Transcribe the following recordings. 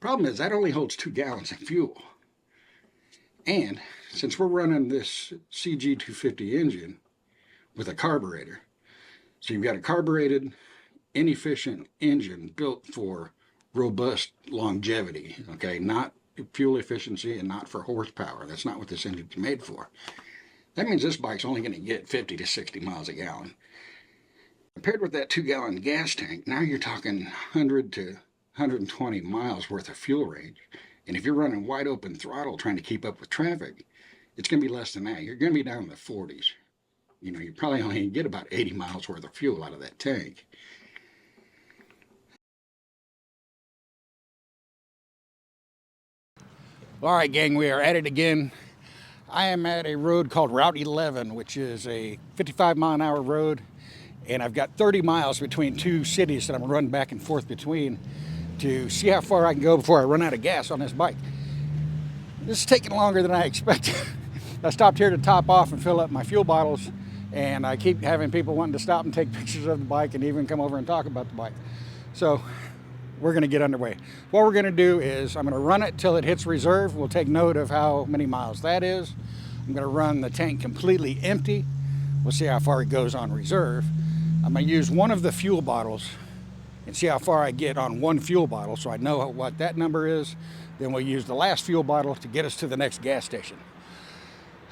Problem is that only holds 2 gallons of fuel. And since we're running this CG250 engine with a carburetor, so you've got a carbureted, inefficient engine built for robust longevity, okay? Not fuel efficiency and not for horsepower. That's not what this engine's made for. That means this bike's only going to get 50 to 60 miles a gallon. Compared with that 2-gallon gas tank, now you're talking 100 to 120 miles worth of fuel range. And if you're running wide open throttle trying to keep up with traffic, it's going to be less than that. You're going to be down in the 40s. You know, you probably only get about 80 miles worth of fuel out of that tank. All right, gang, we are at it again. I am at a road called Route 11, which is a 55-mile-an-hour road, and I've got 30 miles between 2 cities that I'm running back and forth between to see how far I can go before I run out of gas on this bike. This is taking longer than I expected. I stopped here to top off and fill up my fuel bottles, and I keep having people wanting to stop and take pictures of the bike and even come over and talk about the bike. So we're going to get underway. What we're going to do is I'm going to run it till it hits reserve. We'll take note of how many miles that is. I'm going to run the tank completely empty. We'll see how far it goes on reserve. I'm going to use one of the fuel bottles and see how far I get on one fuel bottle so I know what that number is. Then we'll use the last fuel bottle to get us to the next gas station.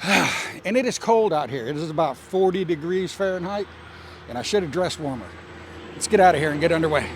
And it is cold out here. It is about 40 degrees Fahrenheit, and I should have dressed warmer. Let's get out of here and get underway.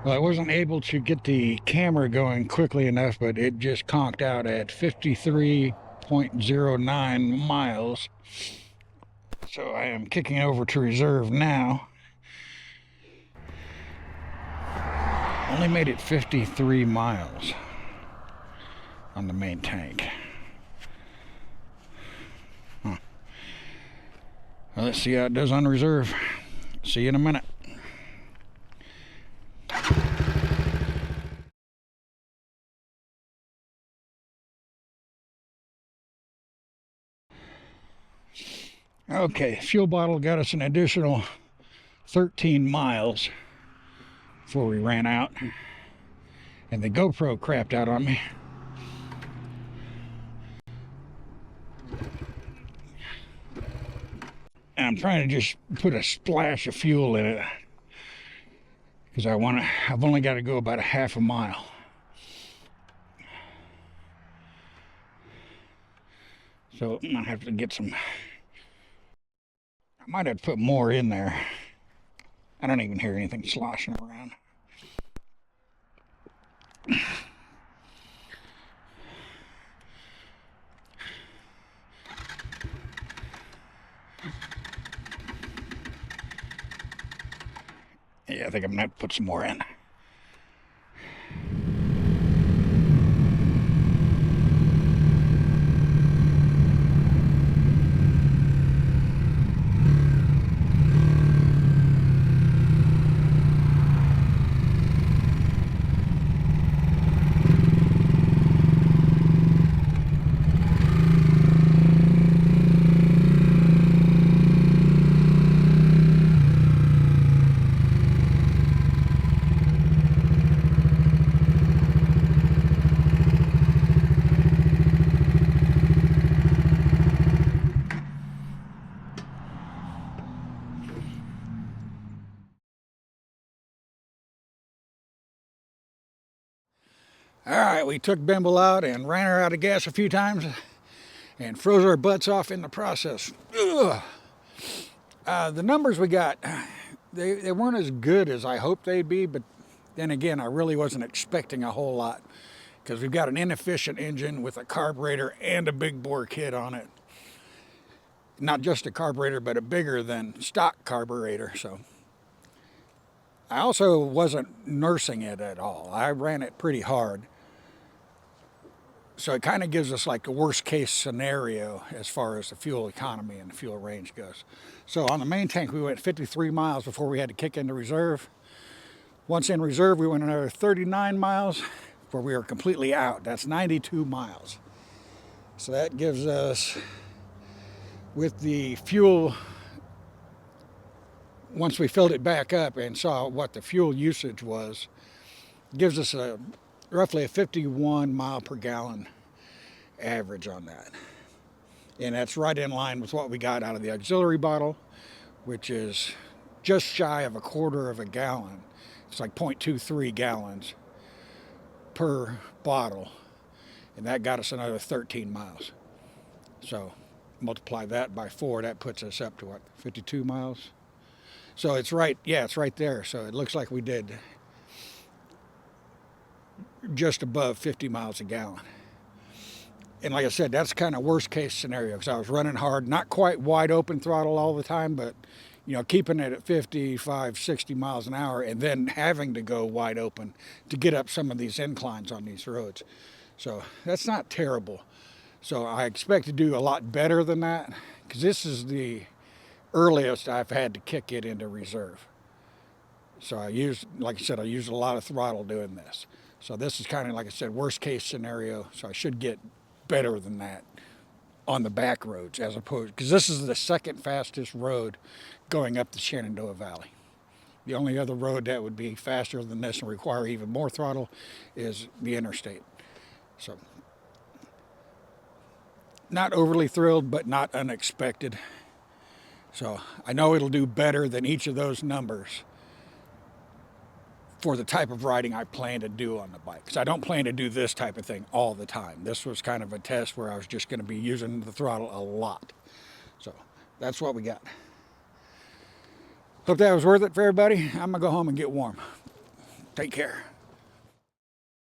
Well, I wasn't able to get the camera going quickly enough, but it just conked out at 53.09 miles. So I am kicking over to reserve now. Only made it 53 miles on the main tank. Well, let's see how it does on reserve. See you in a minute. Okay, fuel bottle got us an additional 13 miles before we ran out, and the GoPro crapped out on me. And I'm trying to just put a splash of fuel in it because I've only got to go about a half a mile. So I'm gonna have to get some. I might have to put more in there. I don't even hear anything sloshing around. Yeah, I think I'm gonna have to put some more in. All right, we took Bimble out and ran her out of gas a few times and froze our butts off in the process. Ugh. The numbers we got, they weren't as good as I hoped they'd be, but then again, I really wasn't expecting a whole lot because we've got an inefficient engine with a carburetor and a big bore kit on it. Not just a carburetor, but a bigger than stock carburetor. So I also wasn't nursing it at all. I ran it pretty hard. So it kind of gives us like a worst case scenario as far as the fuel economy and the fuel range goes. So on the main tank, we went 53 miles before we had to kick into reserve. Once in reserve, we went another 39 miles before we were completely out. That's 92 miles. So that gives us, with the fuel, once we filled it back up and saw what the fuel usage was, gives us roughly a 51 mile per gallon average on that. And that's right in line with what we got out of the auxiliary bottle, which is just shy of a quarter of a gallon. It's like 0.23 gallons per bottle. And that got us another 13 miles. So multiply that by 4, that puts us up to what, 52 miles? So it's right, yeah, it's right there. So it looks like we did just above 50 miles a gallon. And like I said, that's kind of worst case scenario because I was running hard, not quite wide open throttle all the time, but keeping it at 55, 60 miles an hour and then having to go wide open to get up some of these inclines on these roads. So that's not terrible. So I expect to do a lot better than that because this is the earliest I've had to kick it into reserve. So like I said, I used a lot of throttle doing this. So this is kind of, like I said, worst case scenario. So I should get better than that on the back roads as opposed, because this is the second fastest road going up the Shenandoah Valley. The only other road that would be faster than this and require even more throttle is the interstate. So not overly thrilled, but not unexpected. So I know it'll do better than each of those numbers for the type of riding I plan to do on the bike. Because I don't plan to do this type of thing all the time. This was kind of a test where I was just going to be using the throttle a lot. So that's what we got. Hope that was worth it for everybody. I'm going to go home and get warm. Take care.